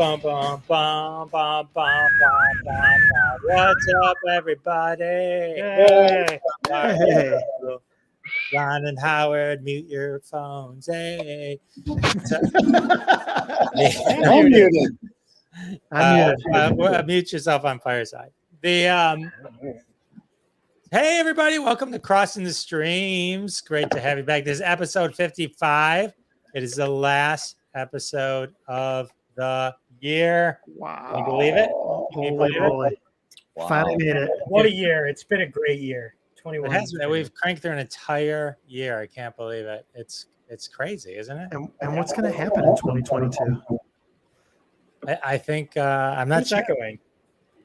bum, bum, bum, bum, bum, bum, bum. What's up, everybody? Hey. Hey. Ron and Howard, mute your phones. Hey. I'm muted. Mute yourself on Fireside. Hey, everybody. Welcome to Crossing the Streams. Great to have you back. This is episode 55. It is the last episode of the year. Wow. Can you believe it? Holy. Wow. Finally made it. What a year. It's been a great year. 21. It has been. We've cranked through an entire year. I can't believe it. It's crazy, isn't it? And what's going to happen in 2022? I think I'm not Who's sure. echoing?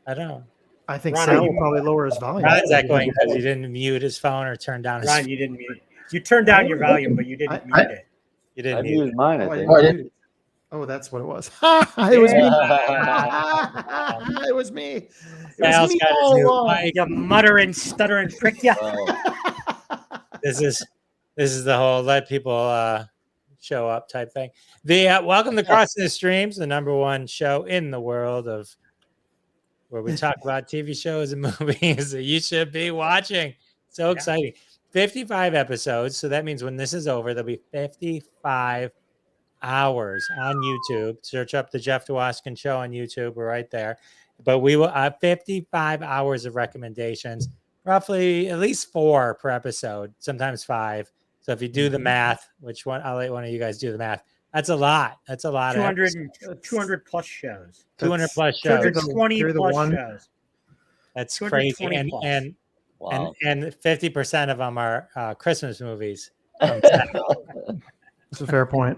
I don't know. I think Ron, Sal you- will probably lower his volume. Ron's echoing because he didn't mute his phone or turn down his Ron, phone. you didn't mute it. You turned down your volume, but you didn't mute it. You I didn't mute muted mine, Oh, I I think. didn't mute it. Oh, that's what it was. It was me. It was me. It Sal's was me got his all new along. mic. You muttering, stuttering prick. Yeah. This is the whole let people show up type thing. Welcome to Crossing the Streams, the number one show in the world of where we talk about TV shows and movies that you should be watching. So exciting. 55 episodes. So that means when this is over, there'll be 55 hours on YouTube. Search up the Jeff Dwoskin Show on YouTube. We're right there. But we will have 55 hours of recommendations, roughly at least 4 per episode, sometimes 5. So if you do the math, which one I'll let one of you guys do the math. That's a lot. That's a lot. 200 plus shows. 200 plus shows. 220 You're the plus one. shows. That's crazy. 220 plus. Wow. And 50% of them are Christmas movies. That's a fair point.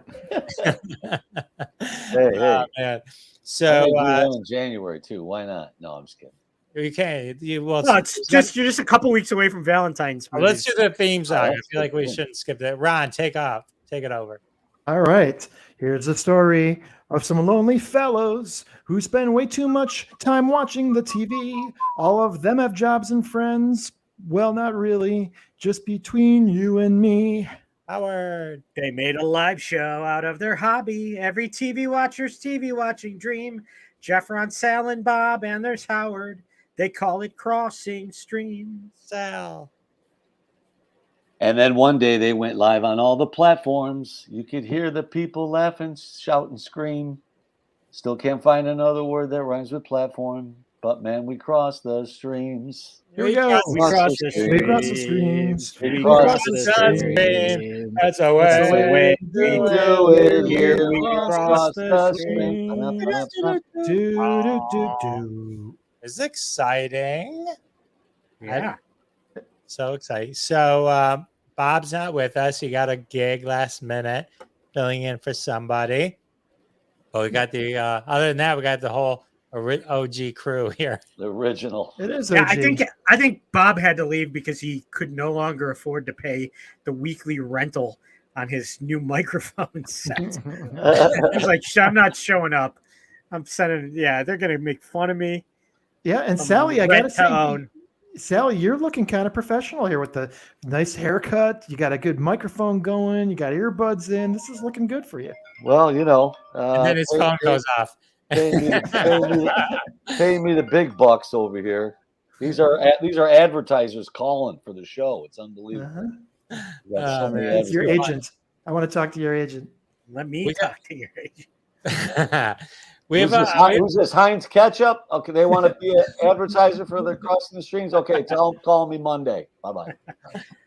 Hey. Man. I So may do one in January too. Why not? No, I'm just kidding. you can well. No, you're just a couple weeks away from Valentine's. Let's do the theme song. I that's feel like we good. shouldn't skip that. Ron, take it over. All right. Here's a story of some lonely fellows who spend way too much time watching the TV. All of them have jobs and friends. Well, not really. Just between you and me. Howard. They made a live show out of their hobby. Every TV watcher's TV watching dream. Jeff, Ron, Sal, and Bob, and there's Howard. They call it Crossing Streams. Sal. And then one day they went live on all the platforms. You could hear the people laugh and shout and scream. Still can't find another word that rhymes with platform. But man, we crossed the streams. Here we go. We cross the streams. We cross the streams. We cross cross the the streams. That's the That's the way. way we do it. Here we cross the streams. Do. It's exciting. Yeah. So exciting. So Bob's not with us. He got a gig last minute, filling in for somebody. But we got the other than that, we got the whole OG crew here. The original. It is. Yeah, OG. I think Bob had to leave because he could no longer afford to pay the weekly rental on his new microphone set. He's like, I'm not showing up. I'm sending. Yeah, they're gonna make fun of me. Yeah, and Sally, I gotta Rent to say, own. Sally, you're looking kind of professional here with the nice haircut. You got a good microphone going. You got earbuds in. This is looking good for you. Well, you know. And then his phone goes off. Pay me the big bucks over here. These are advertisers calling for the show. It's unbelievable. We got so many It's your advertisers. agent. I want to talk to your agent. Let me talk to your agent. Who's this? Heinz Ketchup? Okay, they want to be an advertiser for the Crossing the Streams. Okay, call me Monday. Bye. Sorry.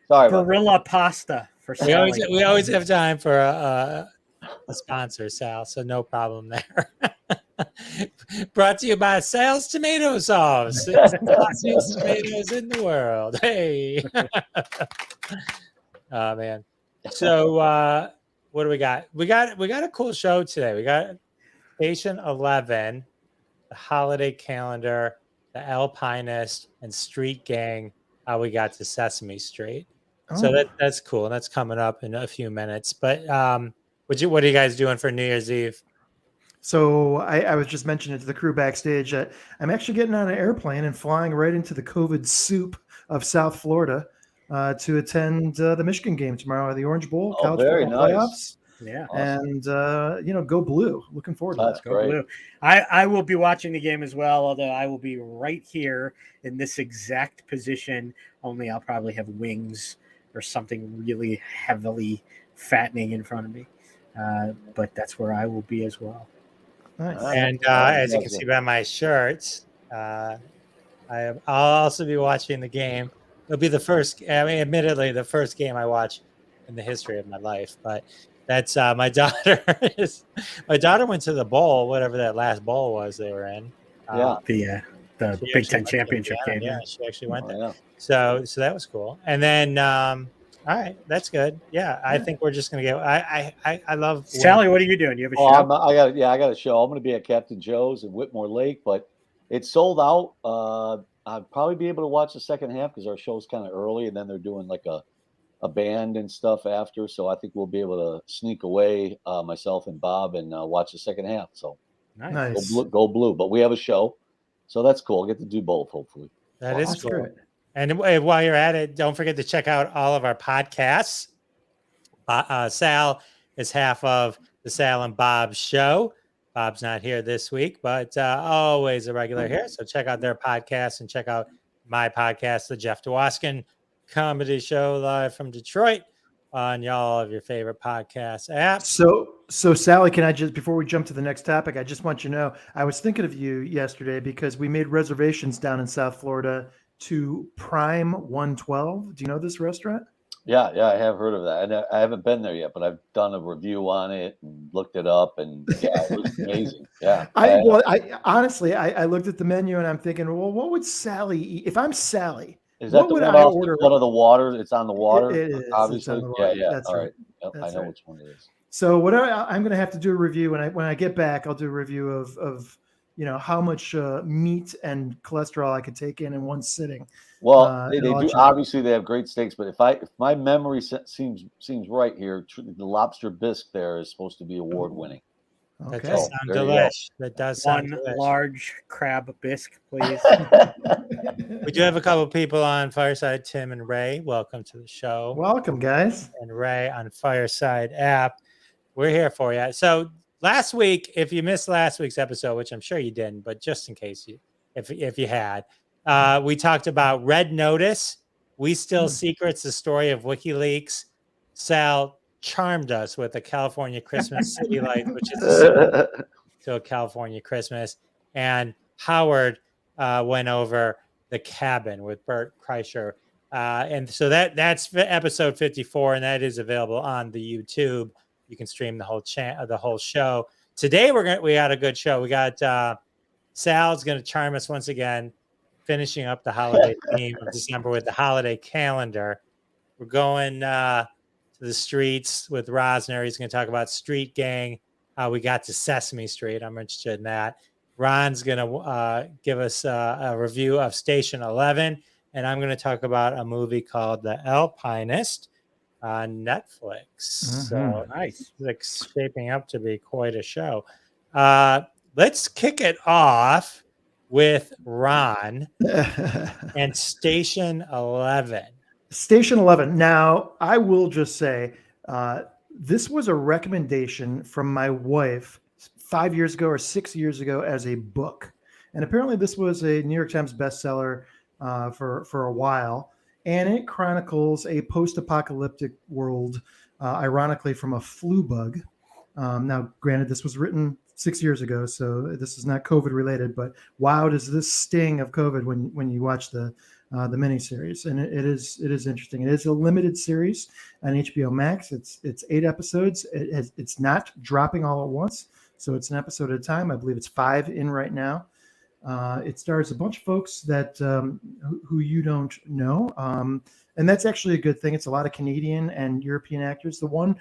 about that. Gorilla pasta for selling. we always have time for a sponsor, Sal. So no problem there. Brought to you by Sal's Tomato Sauce. It's the classiest tomatoes in the world. Hey. Oh man. So what do we got? We got a cool show today. We got Station 11, the holiday calendar, the Alpinist, and Street Gang. How we got to Sesame Street. So that's cool. That's coming up in a few minutes. But what are you guys doing for New Year's Eve? So I was just mentioning to the crew backstage that I'm actually getting on an airplane and flying right into the COVID soup of South Florida to attend the Michigan game tomorrow at the Orange Bowl. Oh, very football nice. playoffs. Yeah. And go blue. Looking forward to That's that. Go great. Blue. I will be watching the game as well, although I will be right here in this exact position, only I'll probably have wings or something really heavily fattening in front of me. But that's where I will be as well. Nice. And as you can see by my shirts, I'll also be watching the game. It'll be the first, admittedly, the first game I watch in the history of my life. But that's my daughter. My daughter went to the bowl, whatever that last bowl was they were in. Yeah. The She Big actually Ten went to championship Indiana. game. Yeah, she actually went there. Yeah. So that was cool. And then, all right, that's good. Yeah, I think we're just gonna go. I love Sally. What are you doing? You have a Oh, show? I got a show. I'm going to be at Captain Joe's in Whitmore Lake, but it's sold out. I'll probably be able to watch the second half because our show's kind of early, and then they're doing like a band and stuff after. So I think we'll be able to sneak away, myself and Bob, and watch the second half. So Nice. go blue. But we have a show, so that's cool. I'll get to do both, hopefully. That is That's cool. great. And while you're at it, don't forget to check out all of our podcasts. Sal is half of the Sal and Bob show. Bob's not here this week, but always a regular here. So check out their podcast and check out my podcast, the Jeff Dwoskin Comedy Show, live from Detroit, on all of your favorite podcast apps. So Sally, can I just, before we jump to the next topic, I just want you to know, I was thinking of you yesterday because we made reservations down in South Florida to Prime 112. Do you know this restaurant? Yeah, I have heard of that. And I haven't been there yet, but I've done a review on it and looked it up, and yeah, it was amazing. Yeah. I honestly looked at the menu and I'm thinking, well, what would Sally eat? If I'm Sally, is that the one off one of the water? It's on the water, It is. obviously. It's on the water. Yeah. That's all right. Yep, That's I know right. which one it is. So what I'm going to have to do a review when I get back. I'll do a review of how much meat and cholesterol I could take in one sitting. Well, they do. Obviously, they have great steaks, but if my memory seems right here, the lobster bisque there is supposed to be award winning. Okay. That does sound delish. That does sound delish. Large crab bisque, please. We do have a couple people on Fireside. Tim and Ray, welcome to the show. Welcome, guys. And Ray on Fireside app. We're here for you. So last week, if you missed last week's episode, which I'm sure you didn't, but just in case if you had, we talked about Red Notice, We Still Secrets, the story of WikiLeaks. Sal charmed us with a California Christmas City Lights, which is a to a California Christmas. And Howard went over The Cabin with Bert Kreischer. And so that's episode 54, and that is available on the YouTube. You can stream the whole show. Today we got a good show. We got Sal's going to charm us once again, finishing up the holiday theme of December with the holiday calendar. We're going to the streets with Rosner. He's going to talk about Street Gang, how we got to Sesame Street. I'm interested in that. Ron's going to give us a review of Station 11, and I'm going to talk about a movie called The Alpinist on Netflix. So nice. It's shaping up to be quite a show. Let's kick it off with Ron and Station 11. Station 11. Now, I will just say, this was a recommendation from my wife 5 years ago or 6 years ago as a book. And apparently this was a New York Times bestseller for a while. And it chronicles a post-apocalyptic world, ironically from a flu bug. Now, granted, this was written 6 years ago, so this is not COVID related, but wow, does this sting of COVID when you watch the miniseries. And it is interesting. It is a limited series on HBO Max. It's 8 episodes. It's not dropping all at once, so it's an episode at a time. I believe it's 5 in right now. It stars a bunch of folks that who you don't know, and that's actually a good thing. It's a lot of Canadian and European actors. The one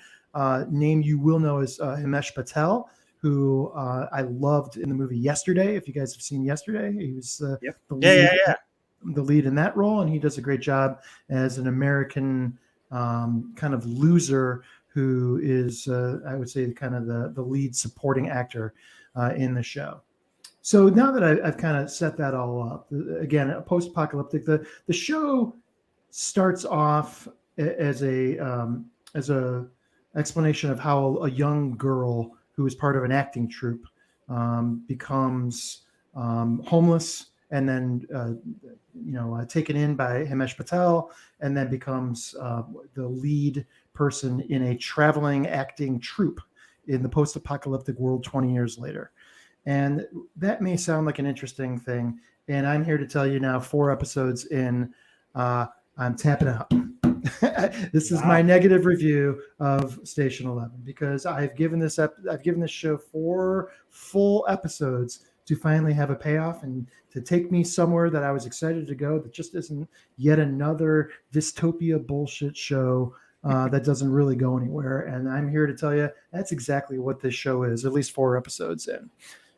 name you will know is Himesh Patel, who I loved in the movie Yesterday. If you guys have seen Yesterday, he was the lead in that role, and he does a great job as an American kind of loser who is, I would say, kind of the lead supporting actor in the show. So now that I've kind of set that all up, again, post-apocalyptic, the show starts off as a explanation of how a young girl who is part of an acting troupe becomes homeless and then taken in by Himesh Patel, and then becomes the lead person in a traveling acting troupe in the post-apocalyptic world 20 years later. And that may sound like an interesting thing. And I'm here to tell you now, 4 episodes in, I'm tapping out. This is my negative review of Station 11 because I've given this show 4 full episodes to finally have a payoff and to take me somewhere that I was excited to go. That just isn't yet another dystopia bullshit show that doesn't really go anywhere. And I'm here to tell you that's exactly what this show is, at least 4 episodes in.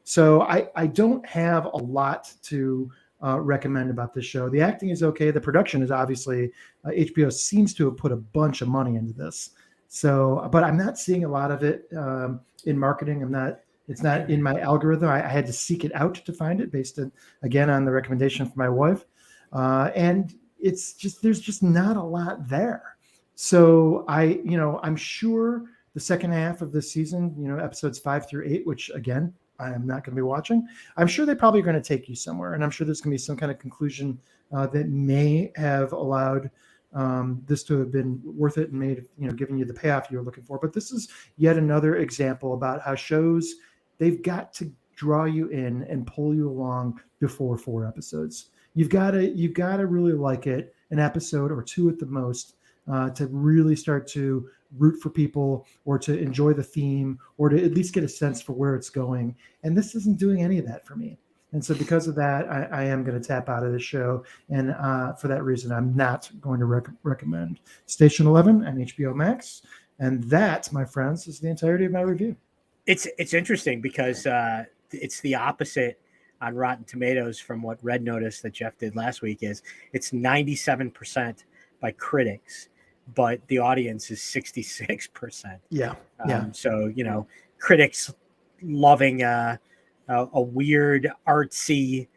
So I don't have a lot to recommend about this show. The acting is okay. The production is obviously HBO seems to have put a bunch of money into this. So, but I'm not seeing a lot of it in marketing. It's not in my algorithm. I had to seek it out to find it based on the recommendation from my wife. And it's just, there's just not a lot there. So I'm sure the second half of this season, episodes 5 through 8, which again, I am not going to be watching. I'm sure they're probably going to take you somewhere, and I'm sure there's going to be some kind of conclusion that may have allowed this to have been worth it and made, giving you the payoff you were looking for. But this is yet another example about how shows, they've got to draw you in and pull you along before 4 episodes. You've got to really like it, an episode or 2 at the most, to really start to root for people or to enjoy the theme or to at least get a sense for where it's going. And this isn't doing any of that for me. And so because of that, I am going to tap out of the show. And for that reason, I'm not going to recommend Station 11 and HBO Max. And that, my friends, is the entirety of my review. It's interesting because it's the opposite on Rotten Tomatoes from what Red Notice that Jeff did last week is. It's 97% by critics, but the audience is 66%. Yeah. So, critics loving a weird, artsy,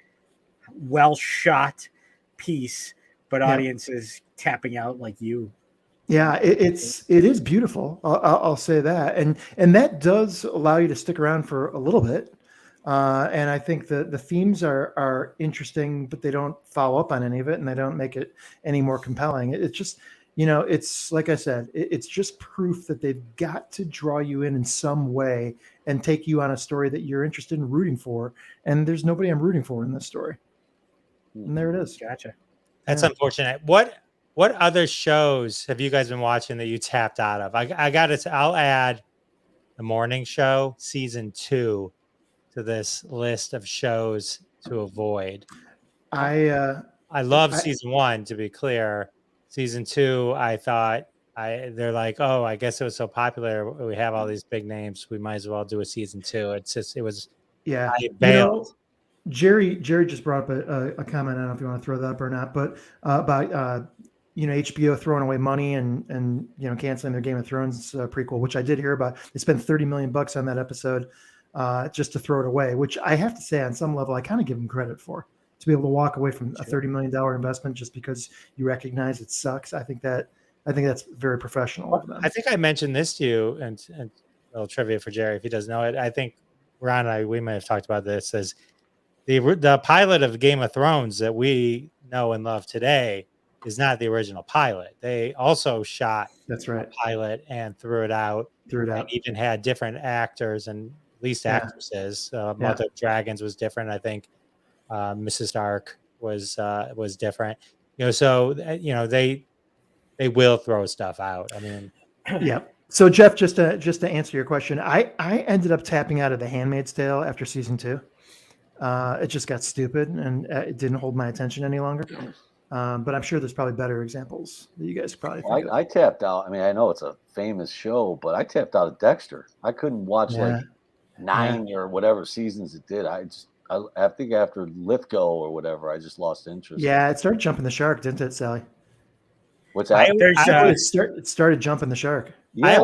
well-shot piece, but audiences tapping out like you. Yeah, it is beautiful. I'll say that, and that does allow you to stick around for a little bit. And I think the themes are interesting, but they don't follow up on any of it, and they don't make it any more compelling. It's just, it's like I said, it's just proof that they've got to draw you in some way and take you on a story that you're interested in rooting for. And there's nobody I'm rooting for in this story. And there it is. Gotcha. That's unfortunate. What other shows have you guys been watching that you tapped out of? I'll add The Morning Show season 2 to this list of shows to avoid. I love season 1, to be clear. Season 2, I thought they're like, oh, I guess it was so popular. We have all these big names. We might as well do a season 2. It was. I bailed. Jerry just brought up a comment. I don't know if you want to throw that up or not, but about HBO throwing away money and canceling their Game of Thrones prequel, which I did hear about. They spent $30 million on that episode just to throw it away, which I have to say on some level I kind of give them credit for, to be able to walk away from a $30 million investment just because you recognize it sucks. I think that's very professional of them. I think I mentioned this to you, and a little trivia for Jerry if he doesn't know it. I think Ron and I, we might have talked about this as the pilot of Game of Thrones that we know and love today is not the original pilot. They also shot that's right pilot and threw it out. And even had different actors and at least actresses. Mother of Dragons was different. I think Mrs. Stark was different. So they will throw stuff out. I mean, yeah. So Jeff, just to answer your question, I ended up tapping out of The Handmaid's Tale after season 2. It just got stupid and it didn't hold my attention any longer. But I'm sure there's probably better examples that you guys probably think of. I tapped out. I mean, I know it's a famous show, but I tapped out of Dexter. I couldn't watch 9 or whatever seasons it did. I think after Lithgow or whatever, I just lost interest. Yeah, it started jumping the shark, didn't it, Sally? What's that? It started jumping the shark. Yeah.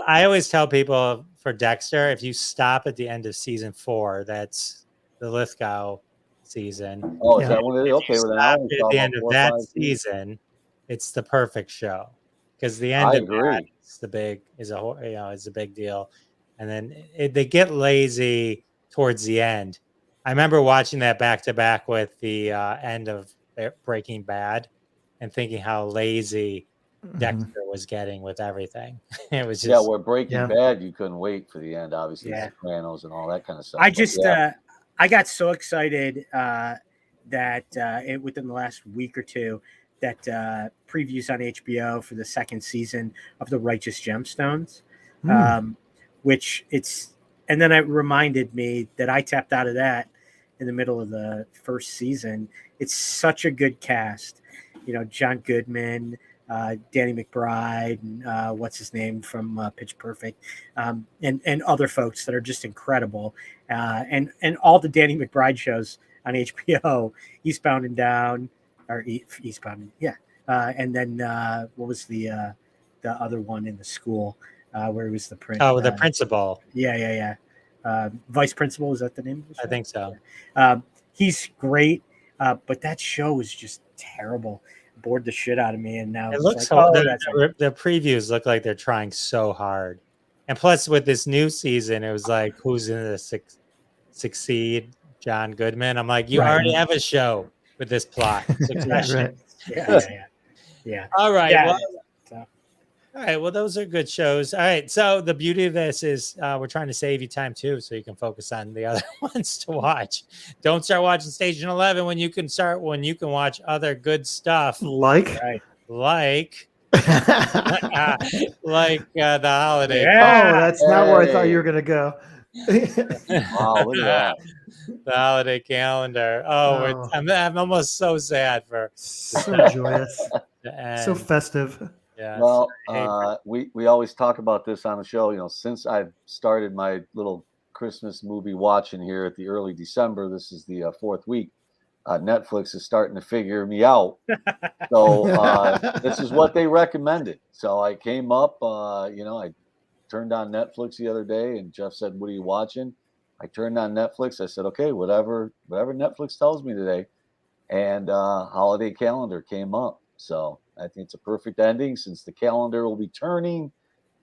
I always tell people for Dexter, if you stop at the end of season 4, that's the Lithgow season. Oh, is that what it is? Okay, well, then at the end of that season, it's the perfect show. because the end I of that agree. is a big deal, and then they get lazy towards the end. I remember watching that back to back with the end of Breaking Bad, and thinking how lazy Dexter was getting with everything. It was Yeah, just where Breaking Yeah. Bad, you couldn't wait for the end. Obviously, Yeah. Sopranos and all that kind of stuff. I But just yeah, I got so excited that within the last week or two that previews on HBO for the second season of The Righteous Gemstones, which and then it reminded me that I tapped out of that in the middle of the first season. It's such a good cast, John Goodman, Danny McBride, and what's his name from Pitch Perfect, and other folks that are just incredible, and all the Danny McBride shows on HBO, Eastbound and Down, or Eastbound, yeah, and then what was the other one in the school where he was the prince? the principal. Yeah. Vice principal, is that the name of the show? I think so. He's great, but that show was just terrible. Bored the shit out of me, and now It it's looks like, the previews look like they're trying so hard, and plus with this new season, it was like who's in the succeed John Goodman. I'm like, you Right. already have a show with this plot. Succession. Right. Yeah. All right. Yeah. Well, all right. Well, those are good shows. All right. So the beauty of this is we're trying to save you time too, so you can focus on the other ones to watch. Don't start watching Station 11 when you can watch other good stuff Like the holiday. Yeah. Oh, that's not where I thought you were gonna go. wow, look at that. The holiday calendar. Oh. I'm almost so sad for So joyous, the end. so festive. Yeah. Well, we always talk about this on the show. Since I've started my little Christmas movie watching here at the early December, this is the fourth week. Netflix is starting to figure me out. So this is what they recommended. So I came up, I turned on Netflix the other day, and Jeff said, "What are you watching?" I turned on Netflix. I said, "Okay, whatever Netflix tells me today." And holiday calendar came up. So I think it's a perfect ending since the calendar will be turning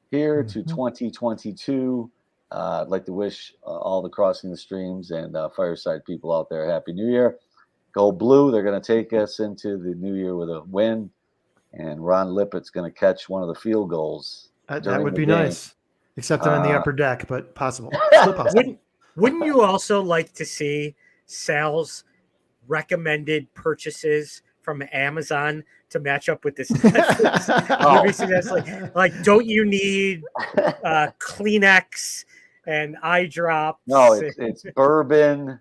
here to 2022. I'd like to wish all the Crossing the Streams and Fireside people out there Happy New Year. Go Blue. They're going to take us into the new year with a win. And Ron Lippett's going to catch one of the field goals. That would be game. nice. Except I'm in the upper deck, but possible. Still possible. Wouldn't you also like to see Sal's recommended purchases from Amazon to match up with this Netflix? Like, don't you need Kleenex and eye drops? No, it's bourbon.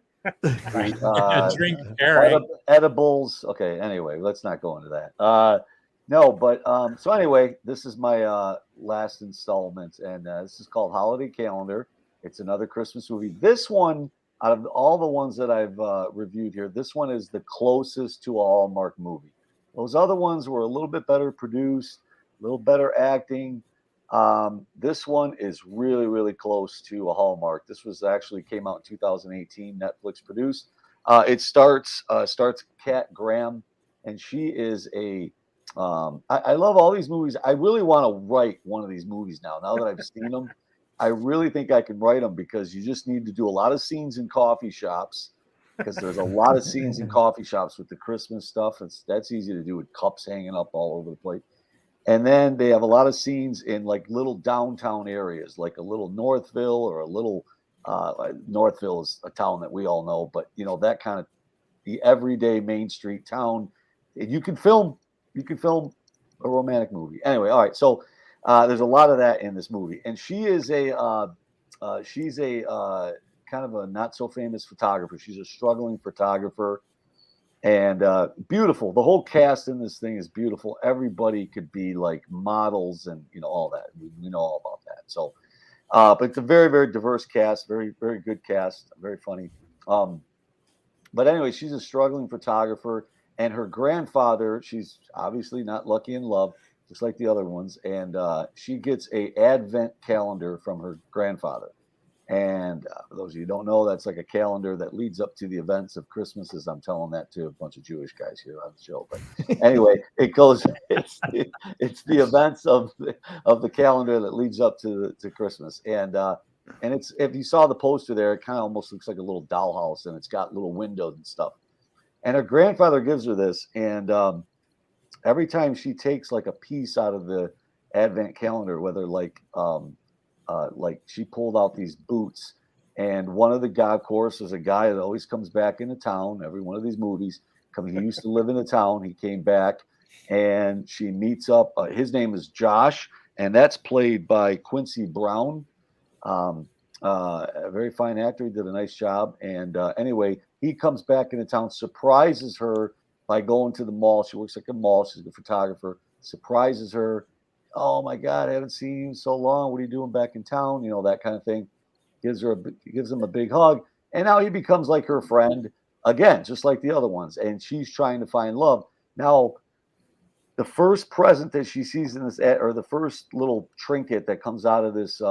Drink pairing. Edibles. Okay, anyway, let's not go into that. No, but so anyway, this is my last installment, and this is called Holiday Calendar. It's another Christmas movie. This one, out of all the ones that I've reviewed here, this one is the closest to a Hallmark movie. Those other ones were a little bit better produced, a little better acting. This one is really, really close to a Hallmark. This was actually came out in 2018, Netflix produced. It starts Kat Graham, and she is I love all these movies. I really want to write one of these movies now that I've seen them. I really think I can write them because you just need to do a lot of scenes in coffee shops because there's a lot of scenes in coffee shops with the Christmas stuff. That's easy to do with cups hanging up all over the place. And then they have a lot of scenes in like little downtown areas, like a little Northville or a little Northville is a town that we all know, but that kind of the everyday Main Street town. And you can film a romantic movie. Anyway, all right. So there's a lot of that in this movie, and she is she's a kind of a not so famous photographer. She's a struggling photographer, and beautiful. The whole cast in this thing is beautiful. Everybody could be like models, and all that. We know all about that. So, but it's a very, very diverse cast. Very, very good cast. Very funny. But anyway, she's a struggling photographer, and her grandfather. She's obviously not lucky in love, just like the other ones, and she gets a advent calendar from her grandfather, And for those of you who don't know, that's like a calendar that leads up to the events of Christmas. As I'm telling that to a bunch of Jewish guys here on the show, but anyway, it goes. It's the events of the calendar that leads up to Christmas, and it's, if you saw the poster there, it kind of almost looks like a little dollhouse, and it's got little windows and stuff. And her grandfather gives her this, and every time she takes like a piece out of the Advent calendar, whether like she pulled out these boots, and one of the guy, of course, is a guy that always comes back into town. Every one of these movies, he used to live in the town. He came back, and she meets up. His name is Josh, and that's played by Quincy Brown. A very fine actor. He did a nice job. And anyway, he comes back into town, surprises her by going to the mall. She works like a mall. She's a photographer. Surprises her. Oh my God, I haven't seen you in so long. What are you doing back in town? You know, that kind of thing. Gives him a big hug. And now he becomes like her friend again, just like the other ones. And she's trying to find love. Now, the first present that she sees in this, or the first little trinket that comes out of this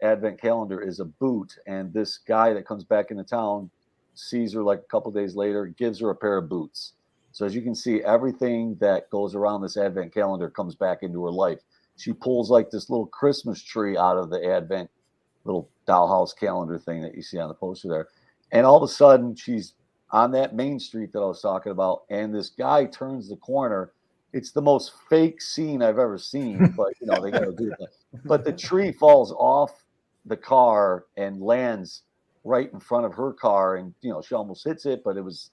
Advent calendar, is a boot. And this guy that comes back into town sees her like a couple days later, gives her a pair of boots. So as you can see, everything that goes around this Advent calendar comes back into her life. She pulls like this little Christmas tree out of the Advent little dollhouse calendar thing that you see on the poster there. And all of a sudden, she's on that main street that I was talking about, and this guy turns the corner. It's the most fake scene I've ever seen, but you know, they got to do that. But the tree falls off the car and lands right in front of her car, and you know, she almost hits it, but it was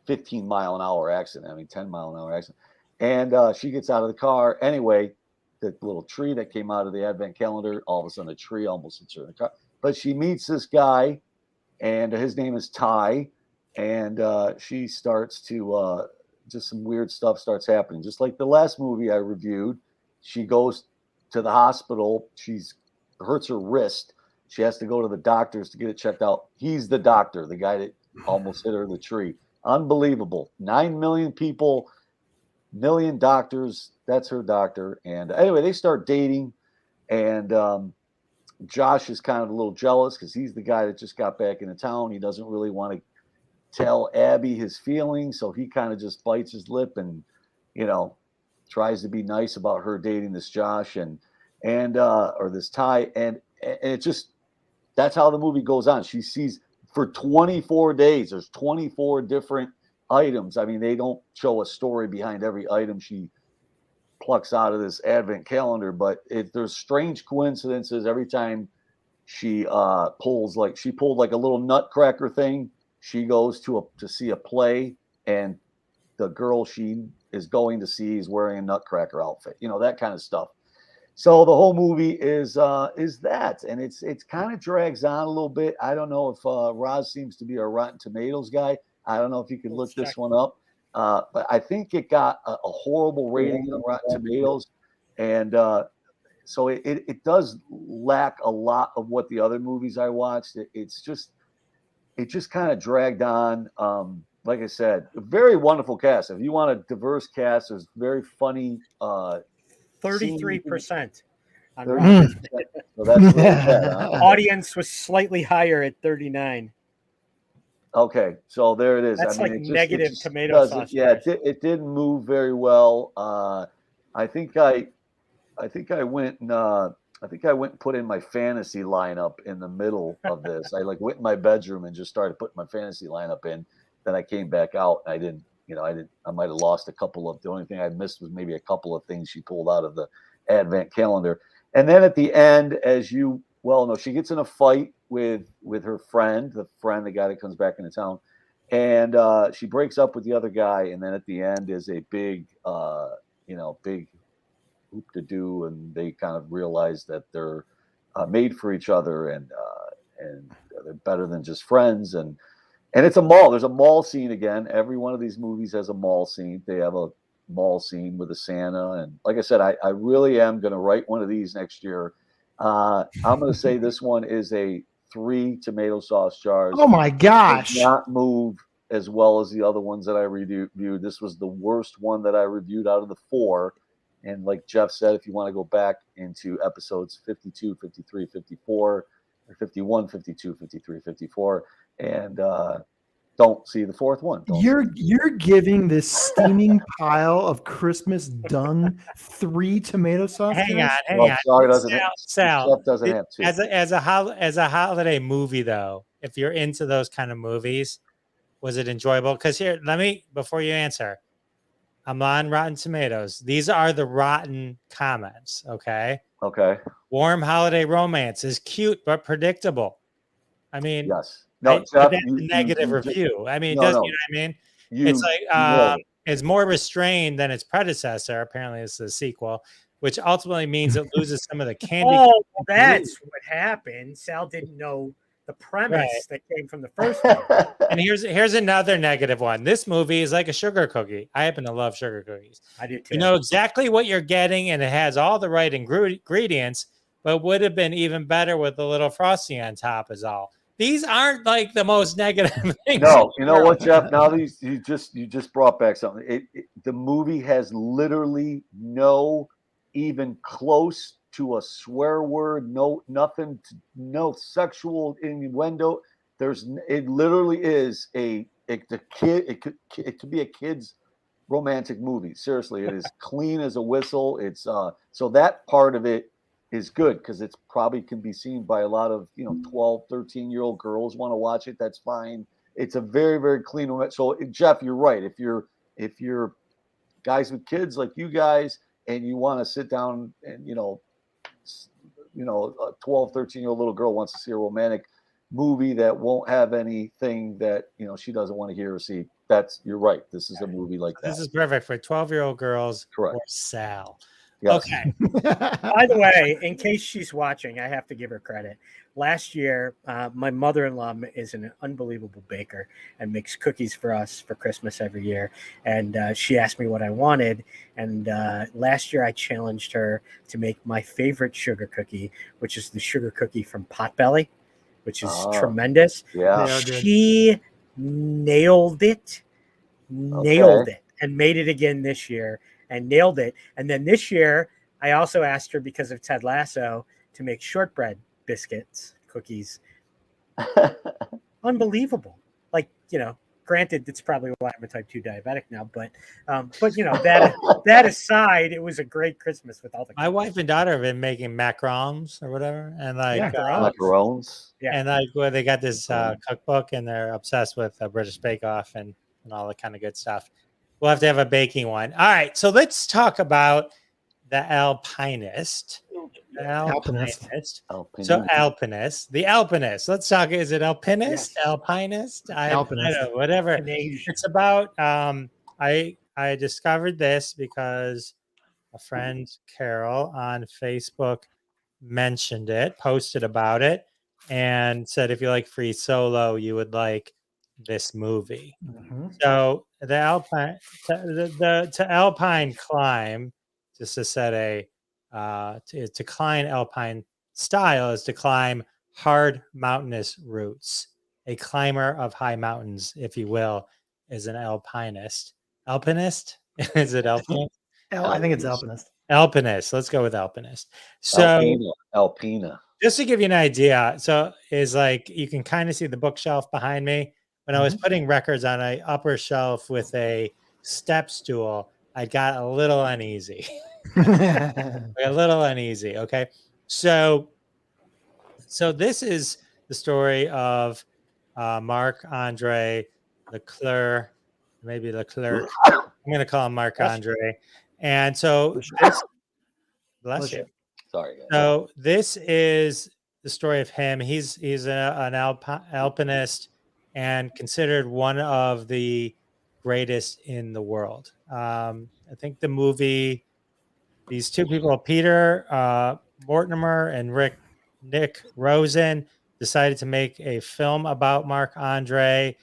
15-mile-an-hour accident. I mean, 10-mile-an-hour accident. And she gets out of the car. Anyway, the little tree that came out of the Advent calendar, all of a sudden a tree almost hits her in the car. But she meets this guy, and his name is Ty, and she starts to just some weird stuff starts happening. Just like the last movie I reviewed, she goes to the hospital. She's hurts her wrist. She has to go to the doctors to get it checked out. He's the doctor, the guy that almost hit her in the tree. Unbelievable. 9 million people, million doctors. That's her doctor. And anyway, they start dating, and Josh is kind of a little jealous because he's the guy that just got back into town. He doesn't really want to tell Abby his feelings, so he kind of just bites his lip and, you know, tries to be nice about her dating this Josh and or this Ty, and it just, that's how the movie goes on. She sees for 24 days, there's 24 different items. I mean, they don't show a story behind every item she plucks out of this Advent calendar, but there's strange coincidences every time she pulled like a little nutcracker thing. She goes to see a play, and the girl she is going to see is wearing a nutcracker outfit, you know, that kind of stuff. So the whole movie is that, and it's kind of drags on a little bit. I don't know if Roz seems to be a Rotten Tomatoes guy. I don't know if you could look this one up, but I think it got a horrible rating on Rotten Tomatoes, and so it does lack a lot of what the other movies I watched. It just kind of dragged on. Like I said, a very wonderful cast. If you want a diverse cast, there's very funny. 33% on 30%. So that's really bad, huh? Audience was slightly higher at 39. Okay, so there it is. That's I mean, like it just, negative tomato sauce. Yeah, it didn't move very well. I think I went and put in my fantasy lineup in the middle of this. I like went in my bedroom and just started putting my fantasy lineup in. Then I came back out, and I might have lost a couple of, the only thing I missed was maybe a couple of things she pulled out of the Advent calendar. And then at the end, as you well know, she gets in a fight with her friend, the guy that comes back into town. And she breaks up with the other guy. And then at the end is a big hoop to do, and they kind of realize that they're made for each other, and they're better than just friends. And it's a mall. There's a mall scene again. Every one of these movies has a mall scene. They have a mall scene with a Santa, and like I said, I really am going to write one of these next year. I'm going to say this one is a 3 tomato sauce jars. Oh my gosh! It did not move as well as the other ones that I reviewed. This was the worst one that I reviewed out of the 4. And like Jeff said, if you want to go back into episodes 52, 53, 54, 51, 52, 53, 54, and don't see the fourth one. You're giving this steaming pile of Christmas done 3 tomato sauce. Hang on. Sal doesn't have 2. As a holiday movie, though, if you're into those kind of movies, was it enjoyable? Because here, before you answer, I'm on Rotten Tomatoes. These are the rotten comments. Okay. Warm holiday romance is cute but predictable. I mean, yes. No, Jeff, that's a negative review. I mean, you know what I mean? It's like it's more restrained than its predecessor. Apparently, it's the sequel, which ultimately means it loses some of the candy. Oh, that's what happened. Sal didn't know the premise that came from the first one. And here's another negative one. This movie is like a sugar cookie. I happen to love sugar cookies. I do too. You know exactly what you're getting, and it has all the right ingredients, but would have been even better with a little frosting on top is all. These aren't like the most negative things. No, you know what, Jeff? Now you just brought back something. The movie has literally no even close to a swear word, no sexual innuendo. It literally is it could be a kid's romantic movie. Seriously, it is clean as a whistle. It's so that part of it is good because it's probably can be seen by a lot of 12, 13-year-old girls want to watch it. That's fine. It's a very, very clean. So Jeff, you're right. If you're guys with kids like you guys and you want to sit down and a 12, 13-year-old little girl wants to see a romantic movie that won't have anything that she doesn't want to hear or see, you're right. This is a movie like that. This is perfect for 12-year-old girls. Correct. Or Sal. Yes. Okay. By the way, in case she's watching, I have to give her credit. Last year, my mother-in-law is an unbelievable baker and makes cookies for us for Christmas every year. And she asked me what I wanted. And last year, I challenged her to make my favorite sugar cookie, which is the sugar cookie from Potbelly, which is tremendous. Yeah. She nailed it, and made it again this year. And nailed it. And then this year, I also asked her, because of Ted Lasso, to make shortbread biscuits, cookies. Unbelievable. Like, granted, it's probably why I'm a type 2 diabetic now, but that aside, it was a great Christmas with all the. My wife and daughter have been making macarons or whatever, and macarons. Yeah. And where they got this cookbook, and they're obsessed with British Bake Off and all that kind of good stuff. We'll have to have a baking one. All right, so let's talk about the Alpinist. Alpinist. So Alpinist. The Alpinist. Let's talk. Is it Alpinist? Yes. Alpinist? Alpinist. I don't know, whatever. It's about. I discovered this because a friend, Carol, on Facebook mentioned it, posted about it, and said if you like Free Solo, you would like this movie. Mm-hmm. So the Alpine climb, just to set to climb Alpine style is to climb hard mountainous routes. A climber of high mountains, if you will, is an alpinist. Alpinist? Is it alpinist? I think it's alpinist. Alpinist. Let's go with alpinist. So Alpina. Just to give you an idea, so is like you can kind of see the bookshelf behind me. When I was putting records on an upper shelf with a step stool, I got a little uneasy. Okay. So this is the story of Marc-Andre Leclerc, maybe Leclerc. I'm going to call him Marc-Andre. And so bless you. Sorry, guys. So this is the story of him. He's an alpinist and considered one of the greatest in the world. I think the movie, these two people, Peter Mortimer and Nick Rosen, decided to make a film about Marc-Andre.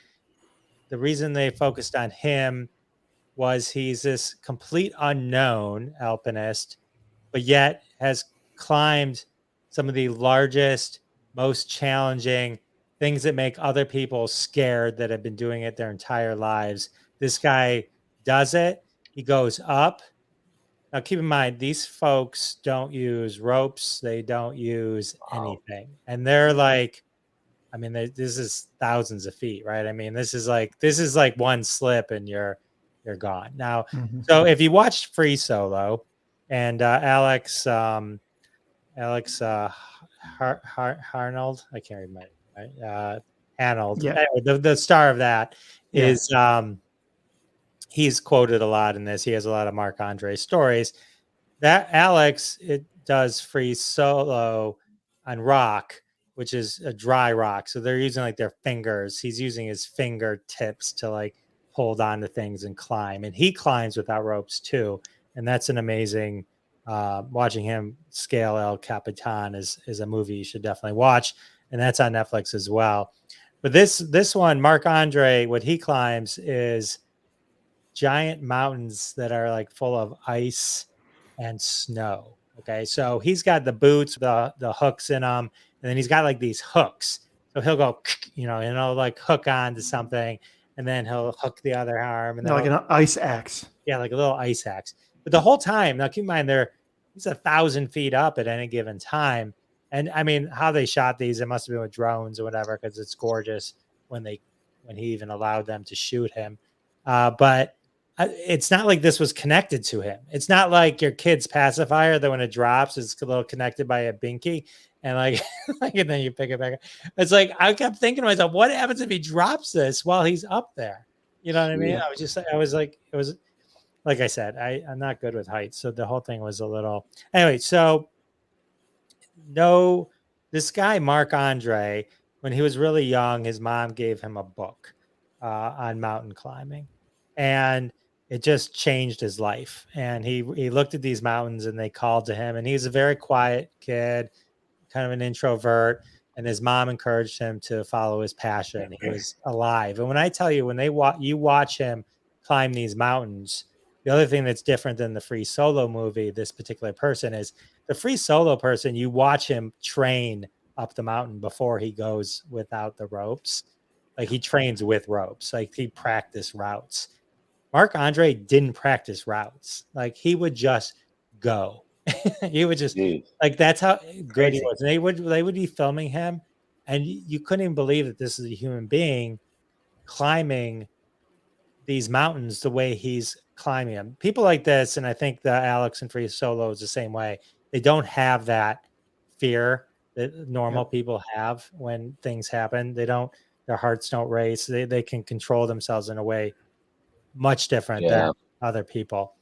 The reason they focused on him was he's this complete unknown alpinist, but yet has climbed some of the largest, most challenging things that make other people scared that have been doing it their entire lives. This guy does it. He goes up Now, keep in mind, these folks don't use ropes. They don't use anything. And they're like, I mean, this is thousands of feet, right? I mean, this is like one slip and you're gone. Now, so if you watched Free Solo and Alex Harnold, I can't remember, right? Arnold, Yeah. anyway, the star of that is he's quoted a lot in this. He has a lot of Marc Andre stories. That Alex, it does Free Solo on rock, which is a dry rock. So they're using like their fingers. He's using his fingertips to like hold on to things and climb. And he climbs without ropes too. And that's an amazing watching him scale El Capitan is a movie you should definitely watch. And that's on Netflix as well. But this one, Marc Andre, what he climbs is giant mountains that are like full of ice and snow. Okay, so he's got the boots, the hooks in them, and then he's got like these hooks. So he'll go, and he'll like hook on to something, and then he'll hook the other arm, and then like an ice axe. Yeah, like a little ice axe. But the whole time, now keep in mind, he's 1,000 feet up at any given time. And I mean, how they shot these, it must have been with drones or whatever, because it's gorgeous when he even allowed them to shoot him. But it's not like this was connected to him. It's not like your kid's pacifier that when it drops, it's a little connected by a binky. And like, and then you pick it back up. It's like, I kept thinking to myself, what happens if he drops this while he's up there? You know what I mean? Yeah. I was like, it was like I said, I'm not good with heights. So the whole thing was a little, anyway. So this guy, Marc Andre, when he was really young, his mom gave him a book on mountain climbing, and it just changed his life. And he looked at these mountains and they called to him, and he was a very quiet kid, kind of an introvert, and his mom encouraged him to follow his passion. He was alive. And when I tell you, when you watch him climb these mountains, the other thing that's different than the Free Solo movie, this particular person, is the Free Solo person, you watch him train up the mountain before he goes without the ropes. Like he trains with ropes, like he practiced routes. Marc Andre didn't practice routes. Like he would just go. He would just like, that's how good he was. And they would be filming him, and you couldn't even believe that this is a human being climbing these mountains the way he's climbing them. People like this, and I think the Alex and Free Solo is the same way. They don't have that fear that normal people have when things happen. Their hearts don't race. They can control themselves in a way much different than other people.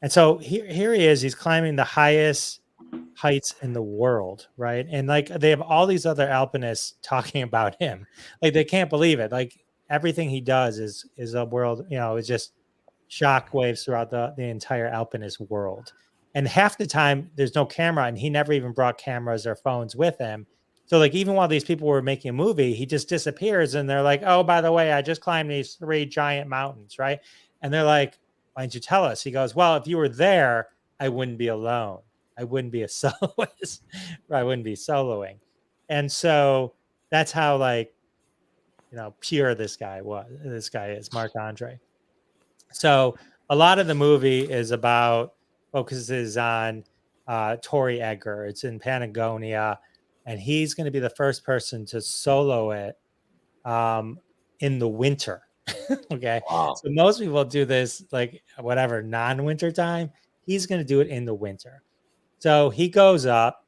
And so here he is. He's climbing the highest heights in the world, right? And like they have all these other alpinists talking about him. Like they can't believe it. Like everything he does is a world, it's just shockwaves throughout the entire alpinist world. And half the time there's no camera, and he never even brought cameras or phones with him. So like even while these people were making a movie, he just disappears, and they're like, oh, by the way, I just climbed these 3 giant mountains, right? And they're like, why didn't you tell us? He goes, well, if you were there, I wouldn't be alone. I wouldn't be a soloist. Or I wouldn't be soloing. And so that's how pure this guy is, Marc Andre. So a lot of the movie focuses on Tori Edgar. It's in Patagonia, and he's going to be the first person to solo it in the winter. Okay. Wow. So most people do this non-winter time. He's going to do it in the winter. So he goes up,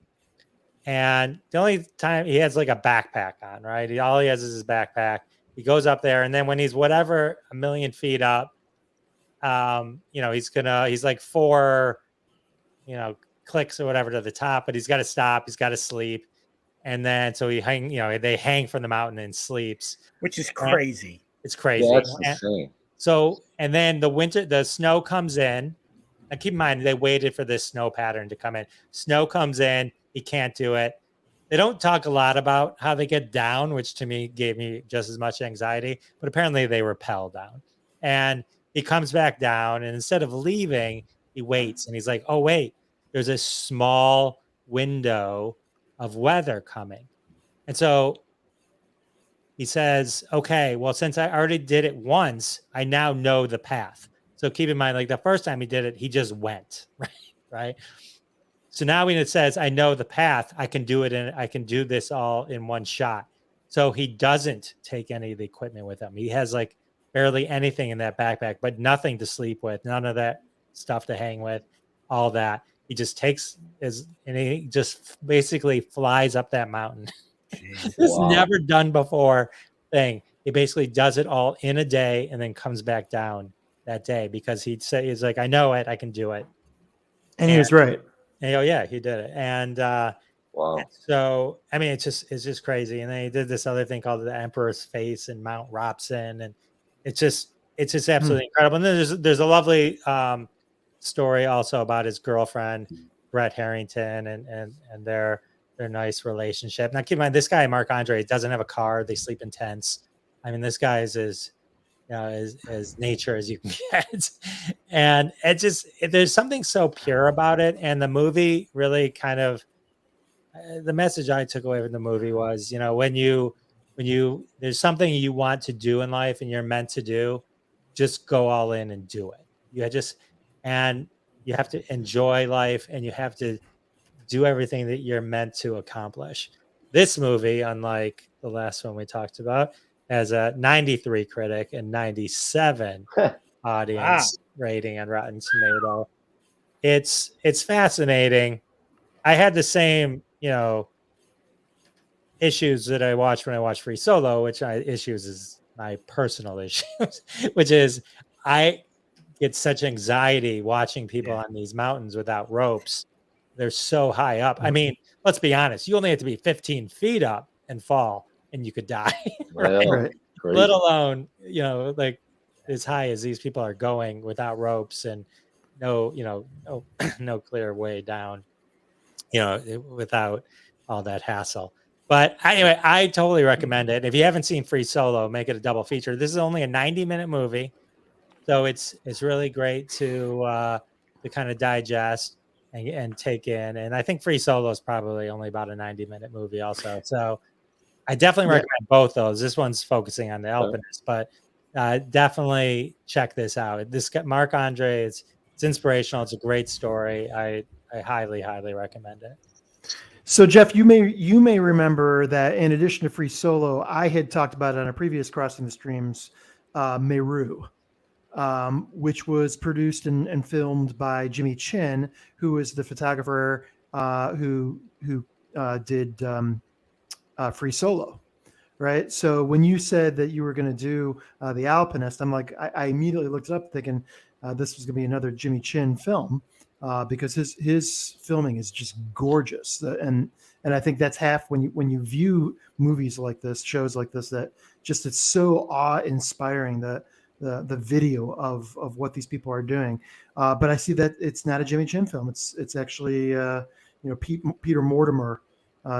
and the only time he has like a backpack on, right? All he has is his backpack. He goes up there, and then when he's a million feet up, he's like 4, clicks or whatever to the top, but he's got to stop. He's got to sleep. And then, so they hang from the mountain and sleeps. Which is crazy. It's crazy. Yeah, that's insane. So, and then the snow comes in. And keep in mind, they waited for this snow pattern to come in. Snow comes in. He can't do it. They don't talk a lot about how they get down, which to me gave me just as much anxiety. But apparently they rappel down. And he comes back down. And instead of leaving, he waits. And he's like, oh, wait, there's a small window of weather coming. And so he says, okay, well, since I already did it once, I now know the path. So keep in mind, like the first time he did it, he just went, right? So now when it says, I know the path, I can do it, and I can do this all in one shot. So he doesn't take any of the equipment with him. He has like barely anything in that backpack, but nothing to sleep with, none of that stuff to hang with, all that. He just takes and he just basically flies up that mountain. This never done before thing. He basically does it all in a day and then comes back down that day because he's like, I know it, I can do it. And he was right. And, oh yeah, he did it. And so I mean, it's just crazy. And then he did this other thing called the Emperor's Face in Mount Robson, and it's just absolutely incredible. And then there's a lovely story also about his girlfriend Brett Harrington and their nice relationship. Now keep in mind, this guy Marc-Andre doesn't have a car. They sleep in tents. I mean, this guy is as nature as you can get. And there's something so pure about it. And the movie really kind of, the message I took away from the movie was, when you there's something you want to do in life and you're meant to do, just go all in and do it. And you have to enjoy life, and you have to do everything that you're meant to accomplish. This movie, unlike the last one we talked about, has a 93 critic and 97 audience rating on Rotten Tomato. It's fascinating. I had the same, issues that I watched when I watched Free Solo, issues is my personal issues, which is I get such anxiety watching people on these mountains without ropes. They're so high up. I mean, let's be honest. You only have to be 15 feet up and fall, and you could die. Right? Let alone, like as high as these people are going without ropes and no clear way down, without all that hassle. But anyway, I totally recommend it. If you haven't seen Free Solo, make it a double feature. This is only a 90-minute movie, so it's really great to kind of digest and take in. And I think Free Solo is probably only about a 90-minute movie also. So I definitely recommend both those. This one's focusing on the Alpinist, but definitely check this out. This Marc-Andre, it's inspirational. It's a great story. I highly, highly recommend it. So Jeff, you may remember that in addition to Free Solo, I had talked about it on a previous Crossing the Streams, Meru, which was produced and filmed by Jimmy Chin, who is the photographer who did Free Solo, right? So when you said that you were going to do The Alpinist, I'm like, I immediately looked it up thinking this was going to be another Jimmy Chin film. Because his filming is just gorgeous, and I think that's half when you view movies like this, shows like this, that just it's so awe-inspiring, the video of what these people are doing. But I see that it's not a Jimmy Chin film. It's actually Peter Mortimer